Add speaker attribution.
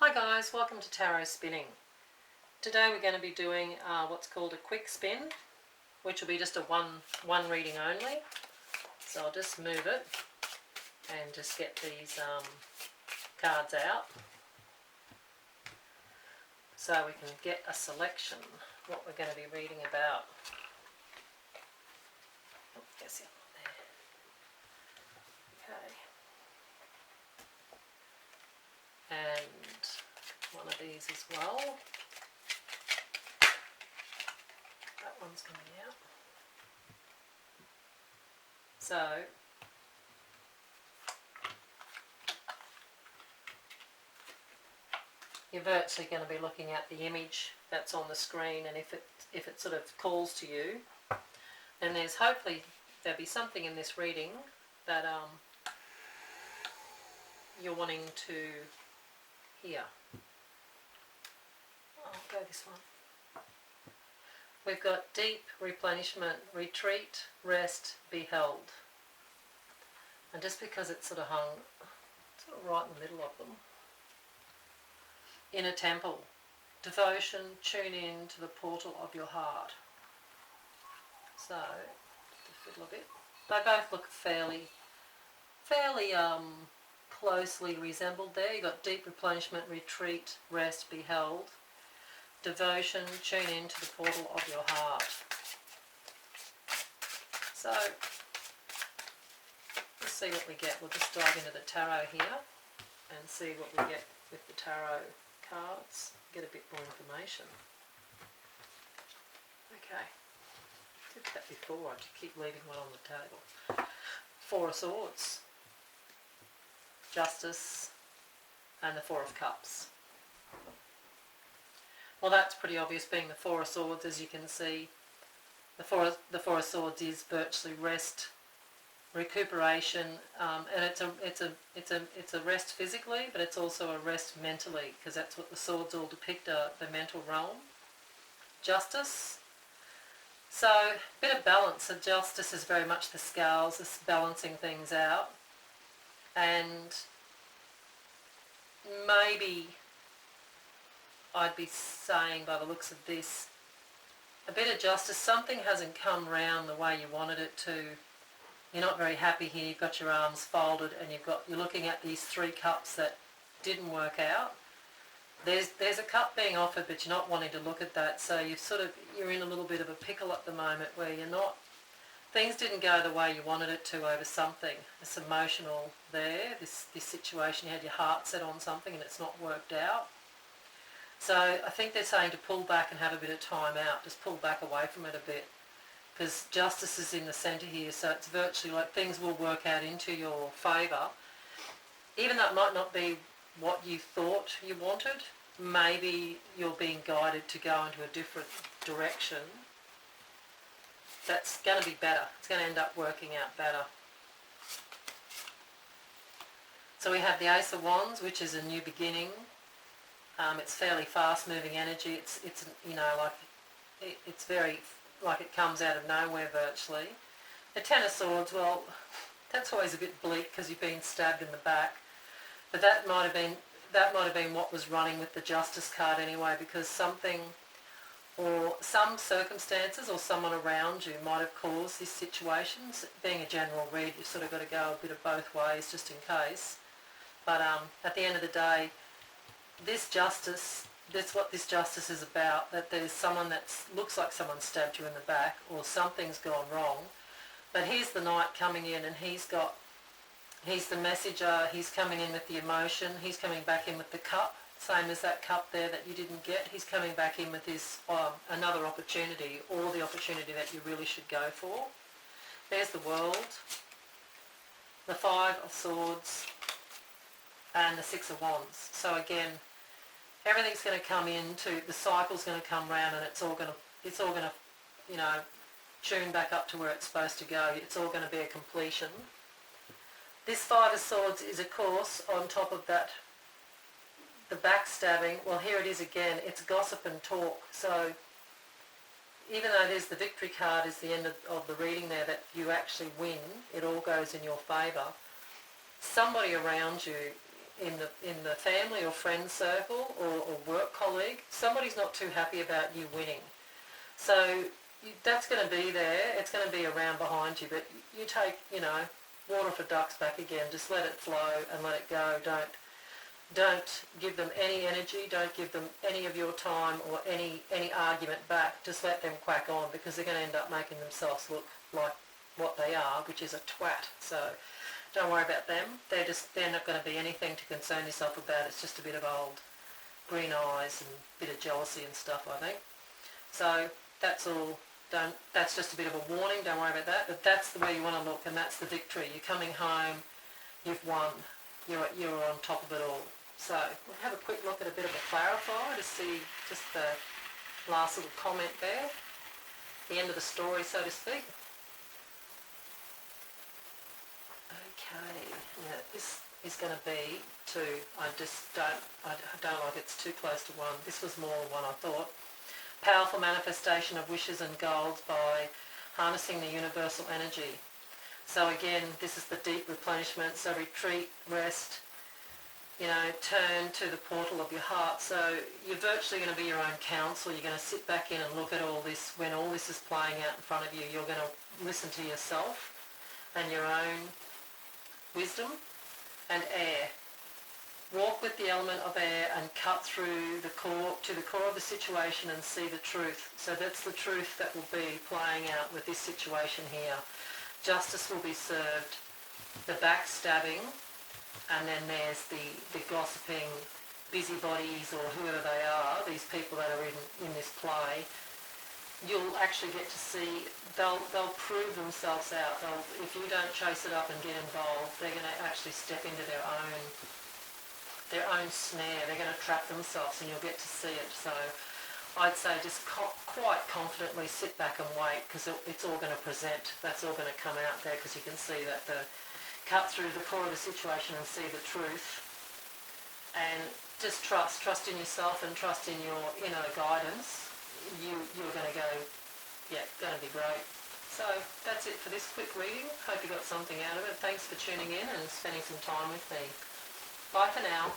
Speaker 1: Hi guys, welcome to Tarot Spinning. Today we're going to be doing what's called a quick spin, which will be just a one reading only. So I'll just move it and just get these cards out so we can get a selection what we're going to be reading about. Oh, guess it there. Okay. And one of these as well. That one's coming out. So you're virtually going to be looking at the image that's on the screen, and if it sort of calls to you, then hopefully there'll be something in this reading that you're wanting to hear. I'll go this one. We've got deep replenishment, retreat, rest, be held. And just because it's sort of hung sort of right in the middle of them. Inner temple, devotion, tune in to the portal of your heart. So, just fiddle a bit. They both look fairly closely resembled there. You've got deep replenishment, retreat, rest, be held. Devotion, tune in to the portal of your heart. So, let's see what we get. We'll just dive into the tarot here and see what we get with the tarot cards. Get a bit more information. Okay. Did that before. I keep leaving one on the table. Four of Swords. Justice. And the Four of Cups. Well, that's pretty obvious, being the Four of Swords. As you can see, the Four of Swords is virtually rest, recuperation, and it's a rest physically, but it's also a rest mentally, because that's what the swords all depict, the mental realm. Justice. So, a bit of balance. So justice is very much the scales, it's balancing things out, and maybe I'd be saying, by the looks of this, a bit of justice. Something hasn't come round the way you wanted it to. You're not very happy here. You've got your arms folded, and you're looking at these three cups that didn't work out. There's a cup being offered, but you're not wanting to look at that. So you're in a little bit of a pickle at the moment, where things didn't go the way you wanted it to over something. It's emotional there. This situation, you had your heart set on something, and it's not worked out. So I think they're saying to pull back and have a bit of time out. Just pull back away from it a bit. Because justice is in the centre here, so it's virtually like things will work out into your favour. Even though it might not be what you thought you wanted, maybe you're being guided to go into a different direction. That's going to be better. It's going to end up working out better. So we have the Ace of Wands, which is a new beginning. It's fairly fast-moving energy. It's very like it comes out of nowhere virtually. The Ten of Swords, well, that's always a bit bleak because you've been stabbed in the back. But that might have been what was running with the Justice card anyway, because something or some circumstances or someone around you might have caused this situation. Being a general read, you've sort of got to go a bit of both ways just in case. But at the end of the day, that's what this justice is about, that there's someone that looks like someone stabbed you in the back or something's gone wrong. But here's the Knight coming in, and he's the messenger, he's coming in with the emotion, he's coming back in with the cup, same as that cup there that you didn't get. He's coming back in with this another opportunity, or the opportunity that you really should go for. There's the World, the Five of Swords, and the Six of Wands. So again, everything's going to come into, the cycle's going to come round, and it's all going to, tune back up to where it's supposed to go. It's all going to be a completion. This Five of Swords is, of course, on top of that, the backstabbing. Well, here it is again. It's gossip and talk. So even though there's the victory card is the end of the reading there, that you actually win, it all goes in your favour. Somebody around you in the family or friend circle or work colleague, somebody's not too happy about you winning. So that's going to be there. It's going to be around behind you, but you take, water for ducks back again. Just let it flow and let it go. Don't give them any energy. Don't give them any of your time or any argument back. Just let them quack on, because they're going to end up making themselves look like what they are, which is a twat. So don't worry about them. They're not going to be anything to concern yourself about. It's just a bit of old green eyes and a bit of jealousy and stuff, I think. So that's all. That's just a bit of a warning. Don't worry about that. But that's the way you want to look, and that's the victory. You're coming home. You've won. You're on top of it all. So we'll have a quick look at a bit of a clarifier to see just the last little comment there. The end of the story, so to speak. Okay, yeah, this is going to be two. I don't like it's too close to one. This was more one I thought. Powerful manifestation of wishes and goals by harnessing the universal energy. So again, this is the deep replenishment. So retreat, rest, turn to the portal of your heart. So you're virtually going to be your own counsel. You're going to sit back in and look at all this. When all this is playing out in front of you, you're going to listen to yourself and your own wisdom and air. Walk with the element of air and cut through to the core of the situation and see the truth. So that's the truth that will be playing out with this situation here. Justice will be served. The backstabbing, and then there's the gossiping busybodies or whoever they are, these people that are in this play. You'll actually get to see, they'll prove themselves out. If you don't chase it up and get involved, they're going to actually step into their own snare. They're going to trap themselves, and you'll get to see it. So I'd say just quite confidently sit back and wait, because it's all going to present. That's all going to come out there, because you can see that cut through the core of the situation and see the truth. And just trust in yourself and trust in your inner guidance. You're going to go, yeah, going to be great. So that's it for this quick reading. Hope you got something out of it. Thanks for tuning in and spending some time with me. Bye for now.